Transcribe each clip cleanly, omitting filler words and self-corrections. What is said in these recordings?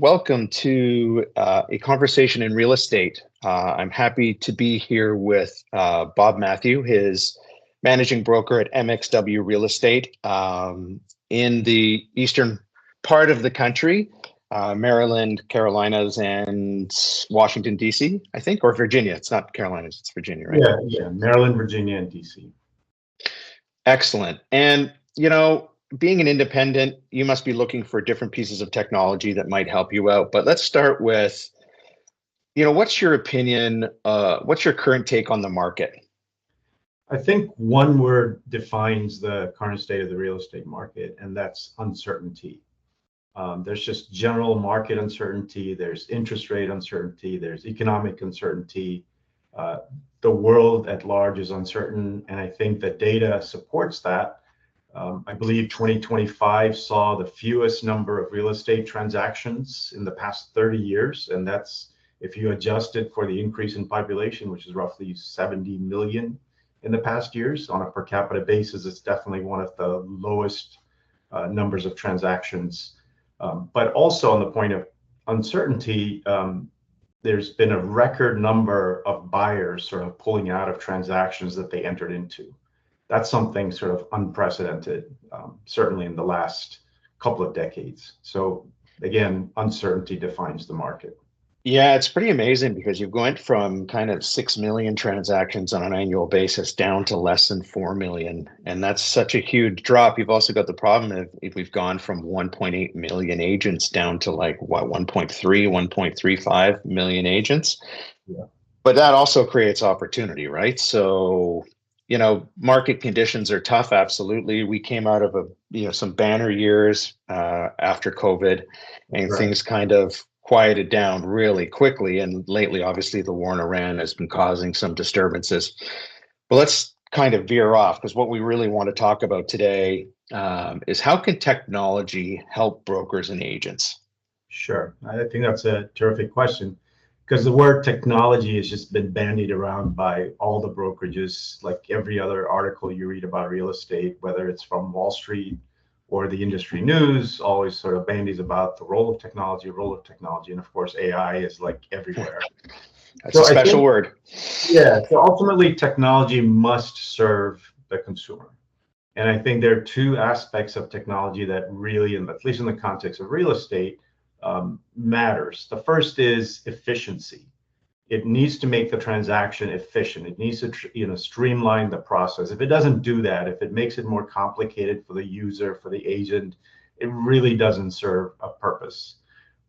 welcome to a conversation in real estate. I'm happy to be here with Bob Mathew, his managing broker at MXW Real Estate in the eastern part of the country, Maryland, Carolinas, and Washington, D.C., I think, or Virginia. It's not Carolinas, it's Virginia, right? Yeah, Maryland, Virginia, and DC. Excellent. And, being an independent, you must be looking for different pieces of technology that might help you out. But let's start with, what's your opinion? What's your current take on the market? I think one word defines the current state of the real estate market, and that's uncertainty. There's just general market uncertainty. There's interest rate uncertainty. There's economic uncertainty. The world at large is uncertain, and I think the data supports that. I believe 2025 saw the fewest number of real estate transactions in the past 30 years, and that's if you adjust it for the increase in population, which is roughly 70 million in the past years. On a per capita basis, it's definitely one of the lowest numbers of transactions. But also on the point of uncertainty, there's been a record number of buyers sort of pulling out of transactions that they entered into. That's something sort of unprecedented, certainly in the last couple of decades. So again, uncertainty defines the market. Yeah, it's pretty amazing because you've went from kind of 6 million transactions on an annual basis down to less than 4 million. And that's such a huge drop. You've also got the problem of if we've gone from 1.8 million agents down to 1.35 million agents. Yeah. But that also creates opportunity, right? So market conditions are tough. Absolutely. We came out of some banner years after COVID, and Right. things kind of quieted down really quickly. And lately, obviously, the war in Iran has been causing some disturbances. But let's kind of veer off, because what we really want to talk about today is how can technology help brokers and agents? Sure. I think that's a terrific question, because the word technology has just been bandied around by all the brokerages, like every other article you read about real estate, whether it's from Wall Street or the industry news, always sort of bandies about the role of technology. And of course, AI is like everywhere. That's a special word. Yeah. So ultimately, technology must serve the consumer. And I think there are two aspects of technology that really, at least in the context of real estate, matters. The first is efficiency. It needs to make the transaction efficient. It needs to streamline the process. If it doesn't do that, if it makes it more complicated for the user, for the agent, it really doesn't serve a purpose.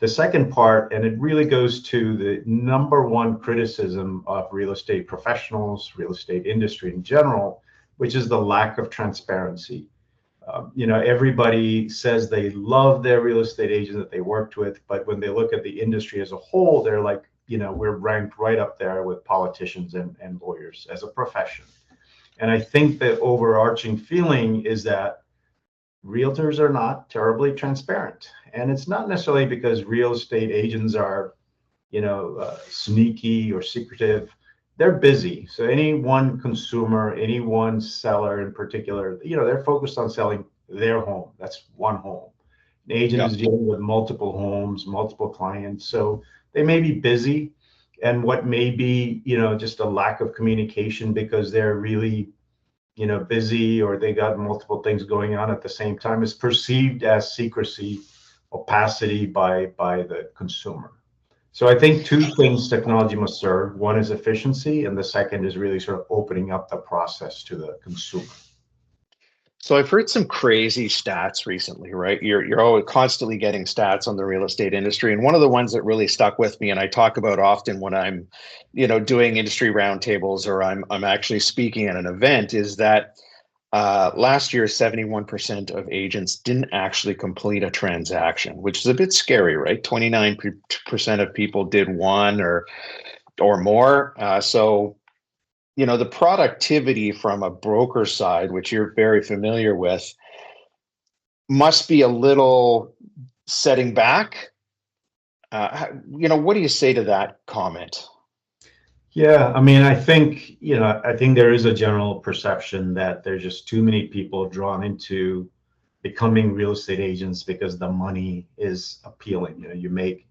The second part, and it really goes to the number one criticism of real estate professionals, real estate industry in general, which is the lack of transparency. Everybody says they love their real estate agent that they worked with, but when they look at the industry as a whole, they're like, we're ranked right up there with politicians and lawyers as a profession. And I think the overarching feeling is that realtors are not terribly transparent. And it's not necessarily because real estate agents are, sneaky or secretive. They're busy. So any one consumer, any one seller in particular, they're focused on selling their home. That's one home. An agent is dealing with multiple homes, multiple clients. So they may be busy, and what may be, just a lack of communication because they're really, busy, or they got multiple things going on at the same time, is perceived as secrecy, opacity by the consumer. So I think two things technology must serve. One is efficiency, and the second is really sort of opening up the process to the consumer. So I've heard some crazy stats recently, right? You're always constantly getting stats on the real estate industry. And one of the ones that really stuck with me, and I talk about often when I'm, doing industry roundtables or I'm actually speaking at an event, is that last year, 71% of agents didn't actually complete a transaction, which is a bit scary, right? 29% of people did one or more. So the productivity from a broker side, which you're very familiar with, must be a little setting back. What do you say to that comment? Yeah, I mean, I think there is a general perception that there's just too many people drawn into becoming real estate agents because the money is appealing. You make,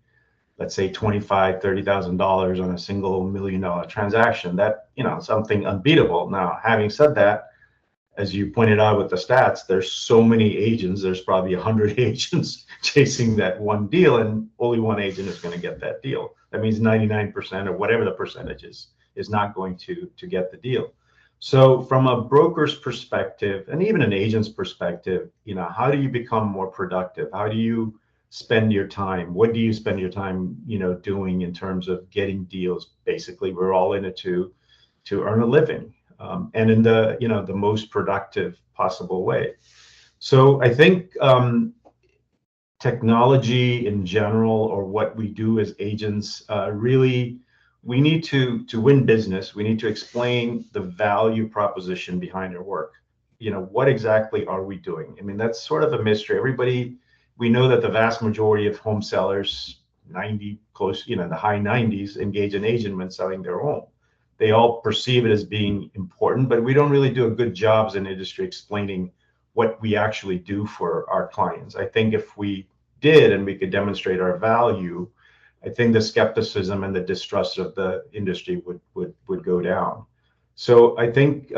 let's say, $25,000-$30,000 on a single $1 million transaction. That, something unbeatable. Now, having said that, as you pointed out with the stats, there's so many agents. There's probably 100 agents chasing that one deal, and only one agent is going to get that deal. That means 99% or whatever the percentage is not going to get the deal. So from a broker's perspective, and even an agent's perspective, how do you become more productive? How do you spend your time? What do you spend your time, doing in terms of getting deals? Basically, we're all in it to earn a living, and in the most productive possible way. So I think technology in general, or what we do as agents, really, we need to win business. We need to explain the value proposition behind our work. What exactly are we doing? I mean, that's sort of a mystery. We know that the vast majority of home sellers, 90 close, the high 90s, engage an agent when selling their home. They all perceive it as being important, but we don't really do a good job as an industry explaining what we actually do for our clients. I think if we did and we could demonstrate our value, I think the skepticism and the distrust of the industry would go down. So I think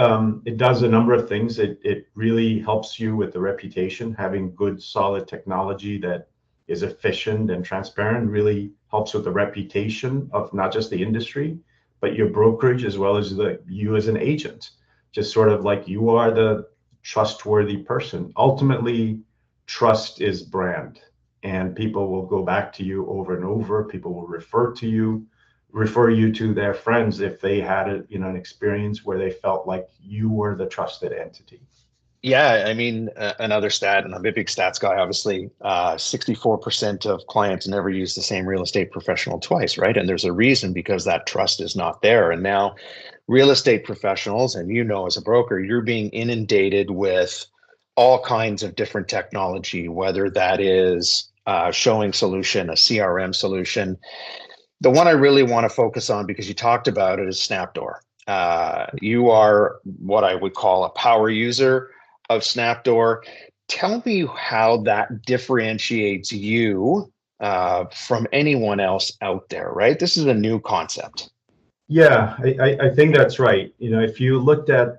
it does a number of things. It really helps you with the reputation. Having good, solid technology that is efficient and transparent really helps with the reputation of not just the industry, but your brokerage, as well as you as an agent. Just sort of like you are the trustworthy person. Ultimately, trust is brand, and people will go back to you over and over. People will refer you to their friends if they had an experience where they felt like you were the trusted entity. Yeah, I mean, another stat, and I'm a big stats guy, obviously, 64% of clients never use the same real estate professional twice, right? And there's a reason, because that trust is not there. And now real estate professionals, and as a broker, you're being inundated with all kinds of different technology, whether that is showing solution, a CRM solution. The one I really want to focus on, because you talked about it, is Snapdoor. You are what I would call a power user of Snapdoor. Tell me how that differentiates you from anyone else out there, right? This is a new concept. Yeah, I think that's right. If you looked at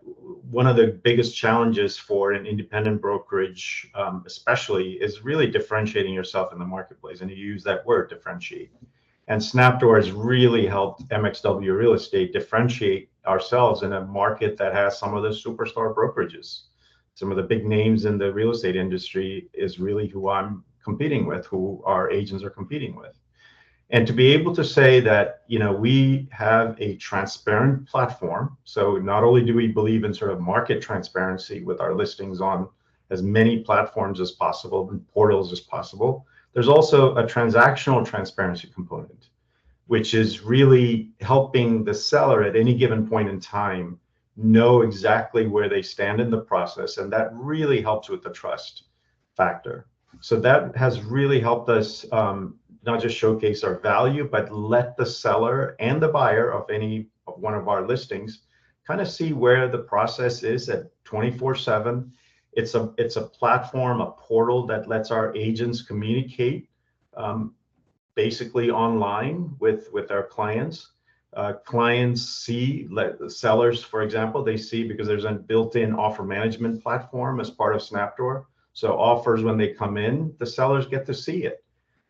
one of the biggest challenges for an independent brokerage, especially, is really differentiating yourself in the marketplace. And you use that word, differentiate. And Snapdoor has really helped MXW Real Estate differentiate ourselves in a market that has some of the superstar brokerages. Some of the big names in the real estate industry is really who I'm competing with, who our agents are competing with. And to be able to say that, we have a transparent platform. So not only do we believe in sort of market transparency with our listings on as many platforms as possible and portals as possible, there's also a transactional transparency component, which is really helping the seller at any given point in time know exactly where they stand in the process. And that really helps with the trust factor. So that has really helped us not just showcase our value, but let the seller and the buyer of any of one of our listings kind of see where the process is at 24/7. It's a platform, a portal that lets our agents communicate basically online with our clients. Clients see, sellers, for example, they see, because there's a built-in offer management platform as part of Snapdoor. So offers, when they come in, the sellers get to see it.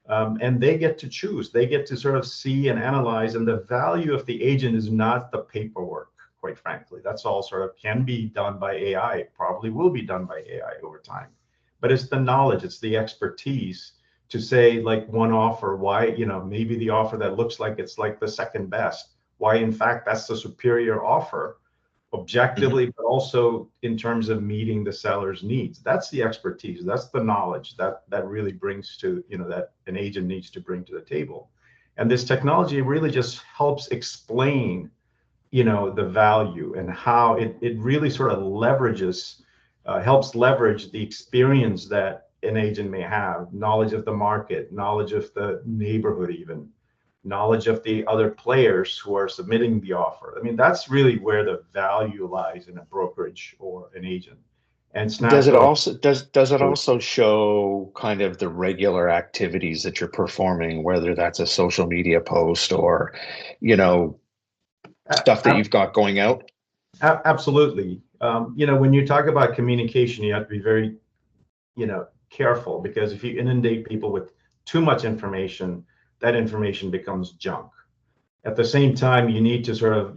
And they get to choose. They get to sort of see and analyze. And the value of the agent is not the paperwork, quite frankly. That's all sort of can be done by AI, probably will be done by AI over time. But it's the knowledge, it's the expertise to say, like, one offer, why, maybe the offer that looks like it's like the second best, why in fact that's the superior offer, objectively, but also in terms of meeting the seller's needs. That's the expertise, that's the knowledge that really brings to, that an agent needs to bring to the table. And this technology really just helps explain, the value and how it really sort of leverages, helps leverage the experience that an agent may have, knowledge of the market, knowledge of the neighborhood, even knowledge of the other players who are submitting the offer. I mean, that's really where the value lies in a brokerage or an agent. And Does it Snapdoor, also does it also show kind of the regular activities that you're performing, whether that's a social media post or, you know, a- stuff that a- you've got going out? absolutely. When you talk about communication, you have to be very, careful, because if you inundate people with too much information, that information becomes junk. At the same time, you need to sort of,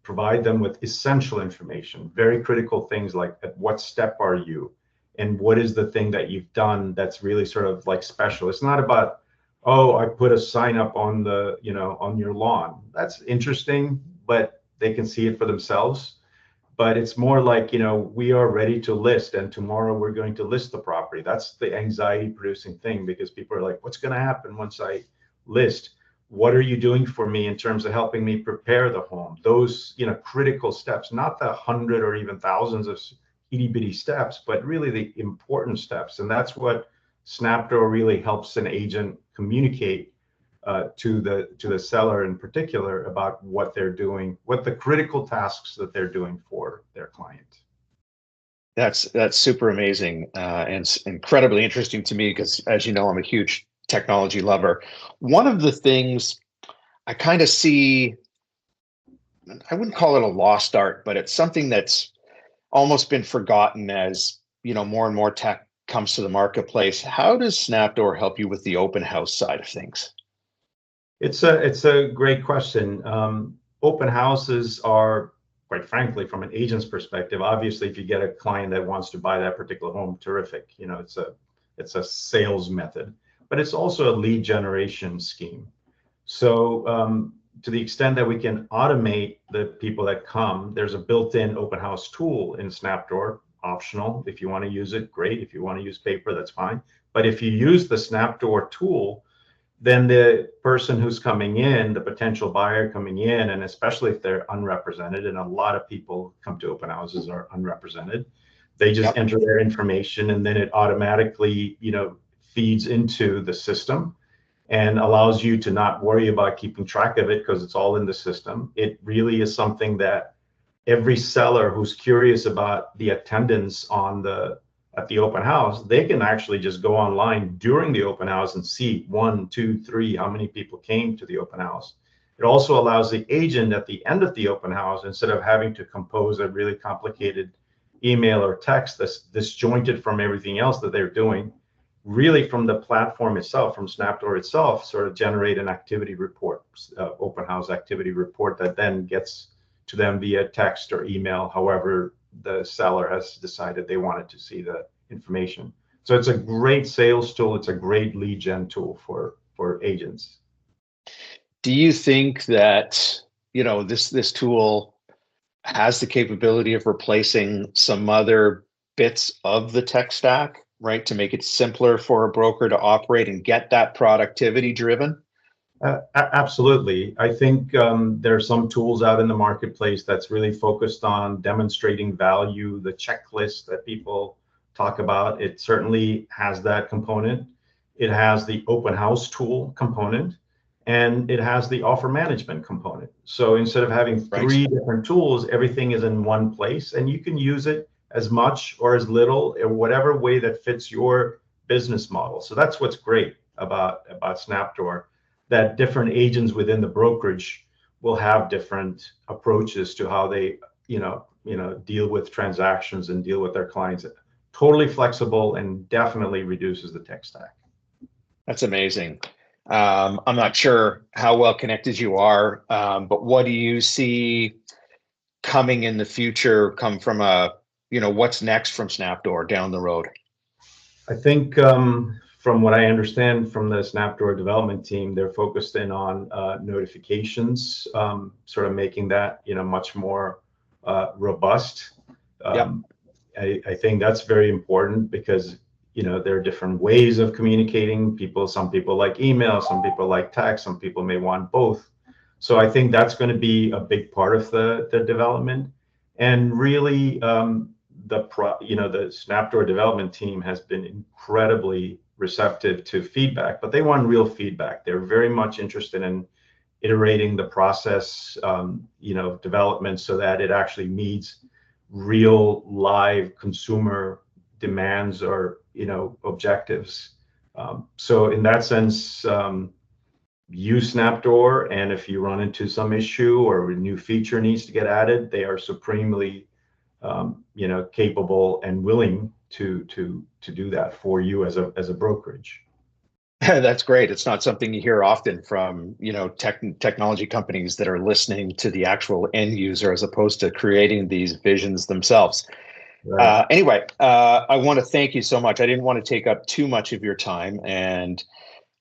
provide them with essential information, very critical things like at what step are you, and what is the thing that you've done that's really sort of like special. It's not about, oh, I put a sign up on the, on your lawn. That's interesting, but they can see it for themselves. But it's more like, we are ready to list, and tomorrow we're going to list the property. That's the anxiety producing thing, because people are like, what's going to happen once I list? What are you doing for me in terms of helping me prepare the home? Those, critical steps, not the hundred or even thousands of itty bitty steps, but really the important steps. And that's what Snapdoor really helps an agent communicate to the seller in particular about what they're doing, what the critical tasks that they're doing for their client. That's super amazing, and incredibly interesting to me because, as you know, I'm a huge technology lover. One of the things I kind of see, I wouldn't call it a lost art, but it's something that's almost been forgotten as, more and more tech comes to the marketplace. How does Snapdoor help you with the open house side of things? It's a great question. Open houses are, quite frankly, from an agent's perspective, obviously, if you get a client that wants to buy that particular home, terrific. It's a sales method, but it's also a lead generation scheme. So to the extent that we can automate the people that come, there's a built-in open house tool in Snapdoor, optional. If you want to use it, great. If you want to use paper, that's fine. But if you use the Snapdoor tool, then the person who's coming in, the potential buyer coming in, and especially if they're unrepresented, and a lot of people come to open houses are unrepresented, they just Yep. enter their information, and then it automatically, feeds into the system and allows you to not worry about keeping track of it because it's all in the system. It really is something that every seller who's curious about the attendance at the open house, they can actually just go online during the open house and see 1, 2, 3, how many people came to the open house. It also allows the agent at the end of the open house, instead of having to compose a really complicated email or text that's disjointed from everything else that they're doing, really from the platform itself, from Snapdoor itself, sort of generate an activity report, open house activity report that then gets to them via text or email, however the seller has decided they wanted to see the information. So it's a great sales tool. It's a great lead gen tool for agents. Do you think that, this tool has the capability of replacing some other bits of the tech stack, right, to make it simpler for a broker to operate and get that productivity driven? Absolutely. I think there are some tools out in the marketplace that's really focused on demonstrating value, the checklist that people talk about. It certainly has that component. It has the open house tool component, and it has the offer management component. So instead of having Right. three different tools, everything is in one place, and you can use it as much or as little in whatever way that fits your business model. So that's what's great about Snapdoor, that different agents within the brokerage will have different approaches to how they, deal with transactions and deal with their clients. Totally flexible and definitely reduces the tech stack. That's amazing. I'm not sure how well connected you are, but what do you see coming in the future, come from what's next from Snapdoor down the road? I think from what I understand from the Snapdoor development team, they're focused in on notifications, sort of making that much more robust. Yep. Um, I think that's very important because there are different ways of communicating. Some people like email, some people like text, some people may want both. So I think that's going to be a big part of the development. And really, the Snapdoor development team has been incredibly receptive to feedback, but they want real feedback. They're very much interested in iterating the process, development, so that it actually meets real live consumer demands or objectives. So in that sense, use Snapdoor, and if you run into some issue or a new feature needs to get added, they are supremely capable and willing to do that for you as a brokerage. That's great. It's not something you hear often from, technology companies that are listening to the actual end user as opposed to creating these visions themselves. Right. Anyway, I want to thank you so much. I didn't want to take up too much of your time, and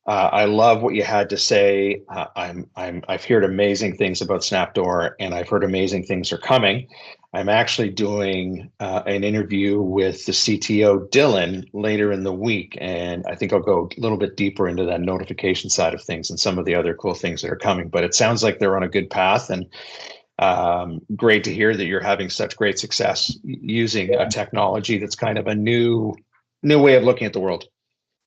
I love what you had to say. I've heard amazing things about Snapdoor, and I've heard amazing things are coming. I'm actually doing an interview with the CTO, Dylan, later in the week, and I think I'll go a little bit deeper into that notification side of things and some of the other cool things that are coming. But it sounds like they're on a good path, and great to hear that you're having such great success using a technology that's kind of a new way of looking at the world.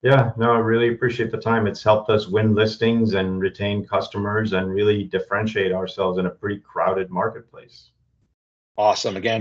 Yeah, no, I really appreciate the time. It's helped us win listings and retain customers and really differentiate ourselves in a pretty crowded marketplace. Awesome. Again,